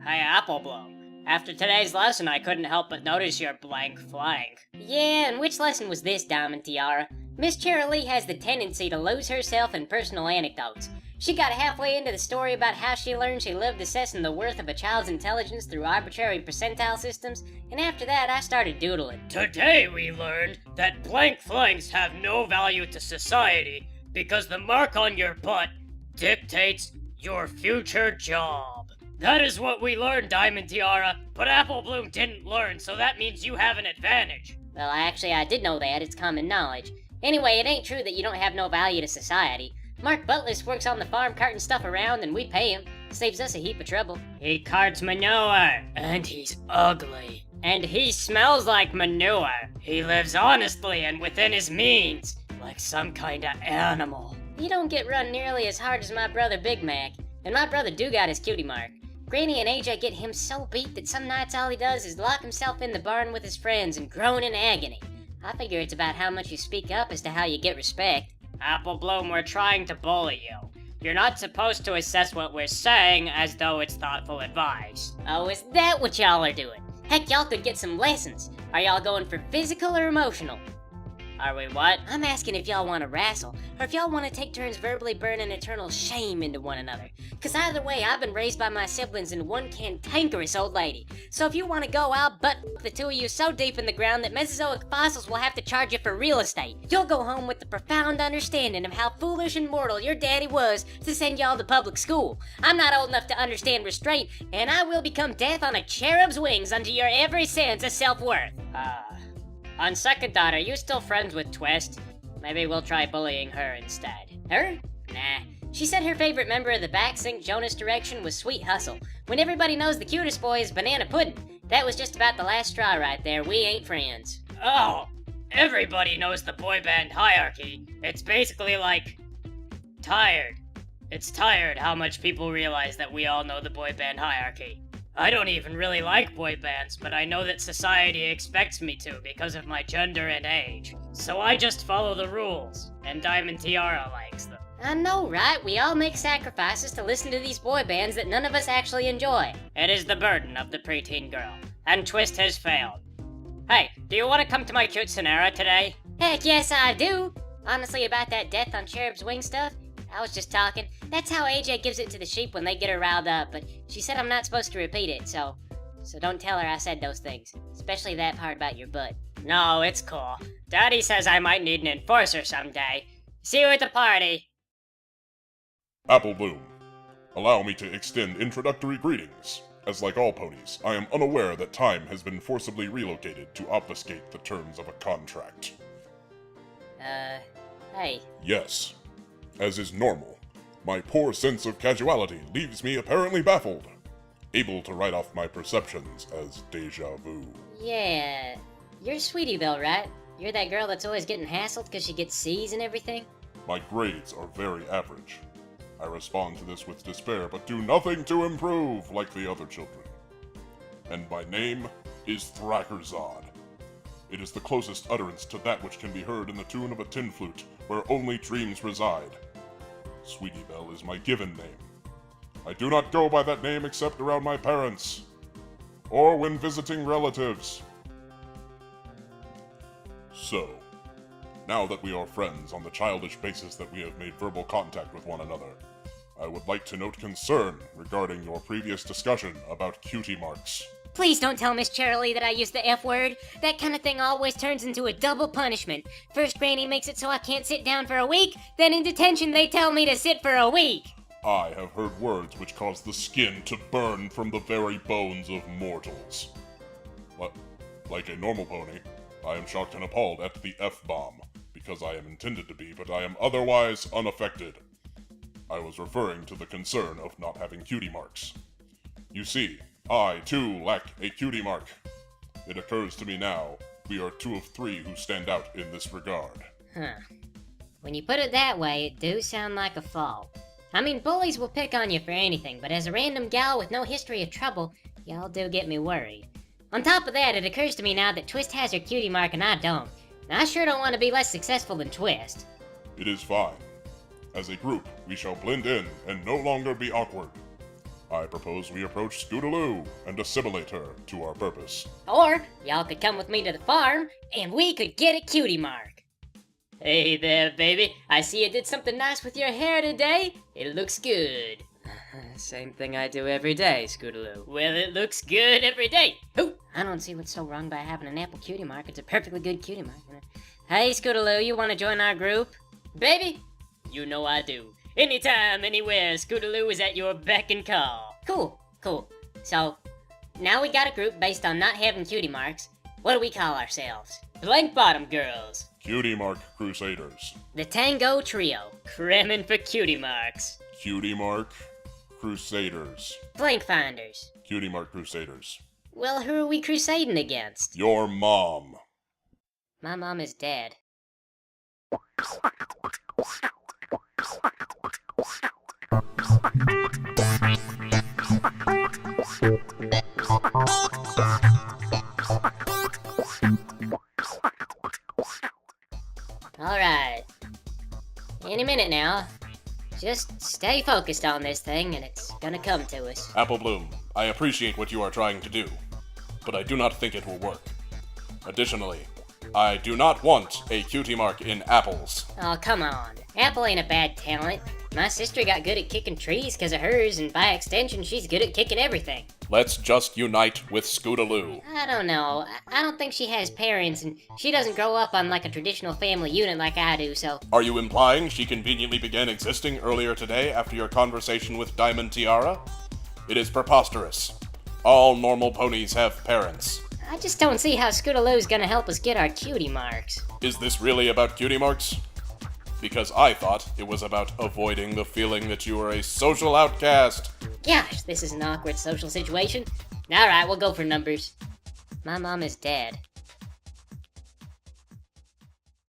Hey, Applebloom. After today's lesson, I couldn't help but notice your blank flank. Yeah, and which lesson was this, Diamond Tiara? Miss Cheerilee has the tendency to lose herself in personal anecdotes. She got halfway into the story about how she learned she lived assessing the worth of a child's intelligence through arbitrary percentile systems, and after that I started doodling. Today we learned that blank flanks have no value to society because the mark on your butt dictates your future job. That is what we learned, Diamond Tiara, but Applebloom didn't learn, so that means you have an advantage. Well, actually, I did know that. It's common knowledge. Anyway, it ain't true that you don't have no value to society. Mark Butlis works on the farm carting stuff around, and we pay him. Saves us a heap of trouble. He carts manure, and he's ugly. And he smells like manure. He lives honestly and within his means, like some kind of animal. He don't get run nearly as hard as my brother Big Mac, and my brother do got his cutie mark. Granny and AJ get him so beat that some nights all he does is lock himself in the barn with his friends and groan in agony. I figure it's about how much you speak up as to how you get respect. Applebloom, we're trying to bully you. You're not supposed to assess what we're saying as though it's thoughtful advice. Oh, is that what y'all are doing? Heck, y'all could get some lessons. Are y'all going for physical or emotional? Are we what? I'm asking if y'all want to wrestle, or if y'all want to take turns verbally burning eternal shame into one another. Cause either way, I've been raised by my siblings and one cantankerous old lady. So if you want to go, I'll butt the two of you so deep in the ground that Mesozoic fossils will have to charge you for real estate. You'll go home with the profound understanding of how foolish and mortal your daddy was to send y'all to public school. I'm not old enough to understand restraint, and I will become death on a cherub's wings unto your every sense of self-worth. On second thought, are you still friends with Twist? Maybe we'll try bullying her instead. Her? Nah. She said her favorite member of the backsink Jonas direction was Sweet Hustle, when everybody knows the cutest boy is Banana Puddin'. That was just about the last straw right there. We ain't friends. Oh, everybody knows the boy band hierarchy. It's basically like... tired. It's tired how much people realize that we all know the boy band hierarchy. I don't even really like boy bands, but I know that society expects me to because of my gender and age. So I just follow the rules, and Diamond Tiara likes them. I know, right? We all make sacrifices to listen to these boy bands that none of us actually enjoy. It is the burden of the preteen girl, and Twist has failed. Hey, do you want to come to my cute Sonera today? Heck yes, I do! Honestly, about that death on cherub's wing stuff, I was just talking. That's how AJ gives it to the sheep when they get her riled up, but she said I'm not supposed to repeat it, so don't tell her I said those things. Especially that part about your butt. No, it's cool. Daddy says I might need an enforcer someday. See you at the party! Applebloom, allow me to extend introductory greetings. As like all ponies, I am unaware that time has been forcibly relocated to obfuscate the terms of a contract. Hey. Yes. As is normal, my poor sense of casuality leaves me apparently baffled, able to write off my perceptions as deja vu. Yeah, you're Sweetie Belle, right? You're that girl that's always getting hassled because she gets C's and everything? My grades are very average. I respond to this with despair, but do nothing to improve like the other children. And my name is Thrakkerzod. It is the closest utterance to that which can be heard in the tune of a tin flute, where only dreams reside. Sweetie Belle is my given name. I do not go by that name except around my parents, or when visiting relatives. So, now that we are friends on the childish basis that we have made verbal contact with one another, I would like to note concern regarding your previous discussion about cutie marks. Please don't tell Miss Cheerilee that I used the F word. That kind of thing always turns into a double punishment. First Granny makes it so I can't sit down for a week, then in detention they tell me to sit for a week. I have heard words which cause the skin to burn from the very bones of mortals. Like a normal pony, I am shocked and appalled at the F-bomb, because I am intended to be, but I am otherwise unaffected. I was referring to the concern of not having cutie marks. You see, I, too, lack a cutie mark. It occurs to me now, we are 2 of 3 who stand out in this regard. Huh. When you put it that way, it do sound like a fault. I mean, bullies will pick on you for anything, but as a random gal with no history of trouble, y'all do get me worried. On top of that, it occurs to me now that Twist has her cutie mark and I don't. And I sure don't want to be less successful than Twist. It is fine. As a group, we shall blend in and no longer be awkward. I propose we approach Scootaloo and assimilate her to our purpose. Or, y'all could come with me to the farm, and we could get a cutie mark. Hey there, baby. I see you did something nice with your hair today. It looks good. Same thing I do every day, Scootaloo. Well, it looks good every day. Hoo! I don't see what's so wrong by having an apple cutie mark. It's a perfectly good cutie mark. Hey, Scootaloo, you want to join our group? Baby, you know I do. Anytime, anywhere, Scootaloo is at your beck and call. Cool. So, now we got a group based on not having cutie marks. What do we call ourselves? Blank Bottom Girls. Cutie Mark Crusaders. The Tango Trio. Cramming for cutie marks. Cutie Mark Crusaders. Blank Finders. Cutie Mark Crusaders. Well, who are we crusading against? Your mom. My mom is dead. Alright. Any minute now. Just stay focused on this thing and it's gonna come to us. Apple Bloom, I appreciate what you are trying to do, but I do not think it will work. Additionally, I do not want a cutie mark in apples. Oh, come on. Apple ain't a bad talent. My sister got good at kicking trees because of hers, and by extension, she's good at kicking everything. Let's just unite with Scootaloo. I don't know. I don't think she has parents, and she doesn't grow up on like a traditional family unit like I do, so... Are you implying she conveniently began existing earlier today after your conversation with Diamond Tiara? It is preposterous. All normal ponies have parents. I just don't see how Scootaloo's gonna help us get our cutie marks. Is this really about cutie marks? Because I thought it was about avoiding the feeling that you are a social outcast. Gosh, this is an awkward social situation. Alright, we'll go for numbers. My mom is dead.